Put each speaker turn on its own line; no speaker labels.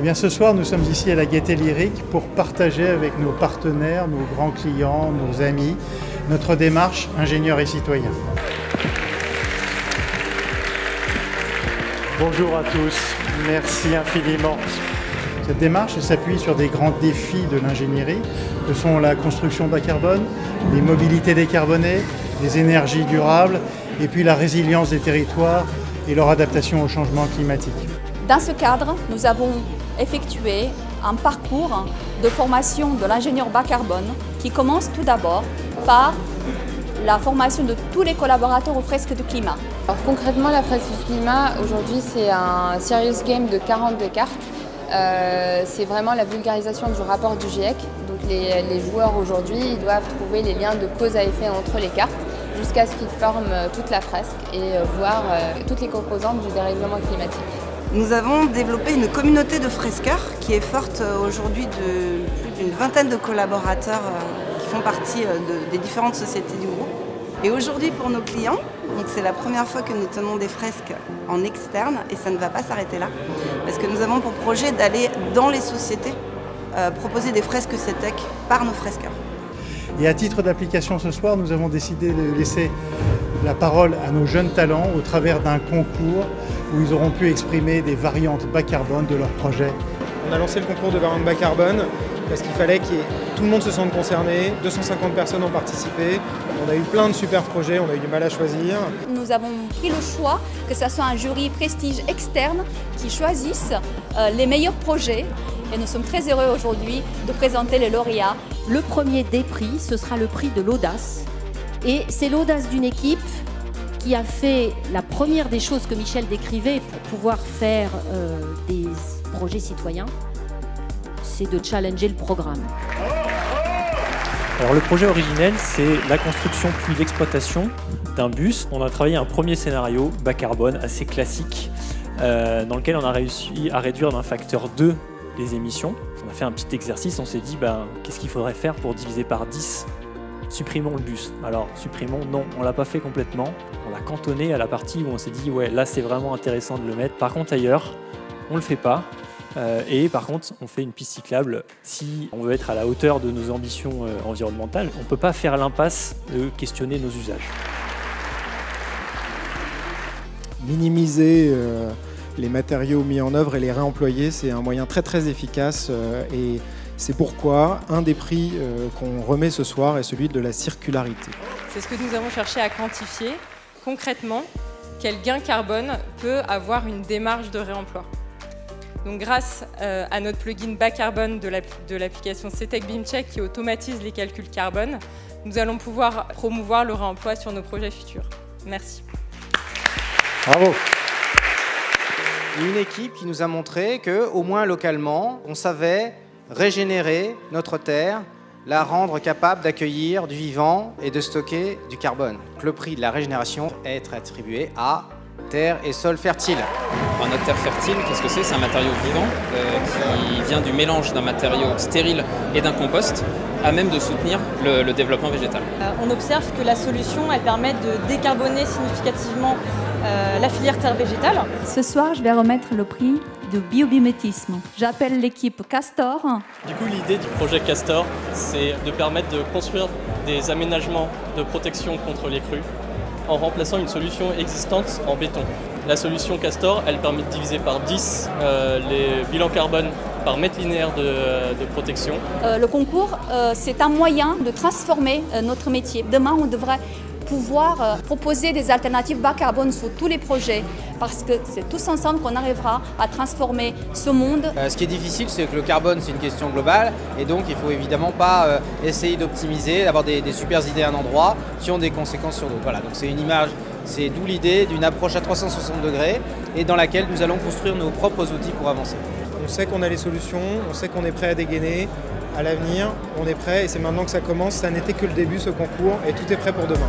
bien, ce soir, nous sommes ici à la Gaîté Lyrique pour partager avec nos partenaires, nos grands clients, nos amis, notre démarche ingénieurs et citoyens. Bonjour à tous, merci infiniment. Cette démarche s'appuie sur des grands défis de l'ingénierie, que sont la construction bas carbone, les mobilités décarbonées, les énergies durables et puis la résilience des territoires et leur adaptation au changement climatique.
Dans ce cadre, nous avons effectué un parcours de formation de l'ingénieur bas carbone qui commence tout d'abord par la formation de tous les collaborateurs aux fresques de climat.
Alors, concrètement, la fresque du climat, aujourd'hui, c'est un serious game de 42 cartes. C'est vraiment la vulgarisation du rapport du GIEC. Donc les joueurs aujourd'hui, ils doivent trouver les liens de cause à effet entre les cartes jusqu'à ce qu'ils forment toute la fresque et voir toutes les composantes du dérèglement climatique.
Nous avons développé une communauté de fresqueurs qui est forte aujourd'hui de plus d'une vingtaine de collaborateurs qui font partie des différentes sociétés du groupe. Et aujourd'hui pour nos clients, c'est la première fois que nous tenons des fresques en externe et ça ne va pas s'arrêter là. Parce que nous avons pour projet d'aller dans les sociétés proposer des fresques CETEC par nos fresqueurs.
Et à titre d'application ce soir, nous avons décidé de laisser la parole à nos jeunes talents au travers d'un concours où ils auront pu exprimer des variantes bas carbone de leur projet.
On a lancé le concours de variantes bas carbone parce qu'il fallait que tout le monde se sente concerné. 250 personnes ont participé. On a eu plein de super projets, on a eu du mal à choisir.
Nous avons pris le choix que ce soit un jury prestige externe qui choisisse les meilleurs projets. Et nous sommes très heureux aujourd'hui de présenter les lauréats.
Le premier des prix, ce sera le prix de l'audace. Et c'est l'audace d'une équipe qui a fait la première des choses que Michel décrivait pour pouvoir faire des projets citoyens, c'est de challenger le programme.
Alors le projet originel, c'est la construction puis l'exploitation d'un bus. On a travaillé un premier scénario bas carbone assez classique dans lequel on a réussi à réduire d'un facteur 2 les émissions. On a fait un petit exercice, on s'est dit qu'est-ce qu'il faudrait faire pour diviser par 10 ? Supprimons le bus. Alors supprimons, non, on ne l'a pas fait complètement. On l'a cantonné à la partie où on s'est dit ouais, là c'est vraiment intéressant de le mettre. Par contre ailleurs, on ne le fait pas. Et par contre, on fait une piste cyclable. Si on veut être à la hauteur de nos ambitions environnementales, on ne peut pas faire l'impasse de questionner nos usages.
Minimiser les matériaux mis en œuvre et les réemployer, c'est un moyen très efficace et c'est pourquoi un des prix qu'on remet ce soir est celui de la circularité.
C'est ce que nous avons cherché à quantifier concrètement, quel gain carbone peut avoir une démarche de réemploi. Donc grâce à notre plugin bas carbone de l'application CETEC BIMcheck qui automatise les calculs carbone, nous allons pouvoir promouvoir le réemploi sur nos projets futurs. Merci.
Bravo.
Une équipe qui nous a montré qu'au moins localement, on savait régénérer notre terre, la rendre capable d'accueillir du vivant et de stocker du carbone. Le prix de la régénération est attribué à terre et sol fertile.
Alors, notre terre fertile, qu'est-ce que c'est? C'est un matériau vivant qui vient du mélange d'un matériau stérile et d'un compost à même de soutenir le développement végétal.
On observe que la solution elle permet de décarboner significativement la filière terre végétale.
Ce soir, je vais remettre le prix de biomimétisme. J'appelle l'équipe Castor.
Du coup, l'idée du projet Castor, c'est de permettre de construire des aménagements de protection contre les crues en remplaçant une solution existante en béton. La solution Castor, elle permet de diviser par 10 les bilans carbone par mètre linéaire de protection.
Le concours, c'est un moyen de transformer notre métier. Demain, on devrait pouvoir proposer des alternatives bas carbone sur tous les projets parce que c'est tous ensemble qu'on arrivera à transformer ce monde.
Ce qui est difficile, c'est que le carbone, c'est une question globale et donc il ne faut évidemment pas essayer d'optimiser, d'avoir des super idées à un endroit qui ont des conséquences sur d'autres. Voilà, donc c'est une image, c'est d'où l'idée d'une approche à 360 degrés et dans laquelle nous allons construire nos propres outils pour avancer.
On sait qu'on a les solutions, on sait qu'on est prêt à dégainer. À l'avenir, on est prêt et c'est maintenant que ça commence. Ça n'était que le début, ce concours, et tout est prêt pour demain.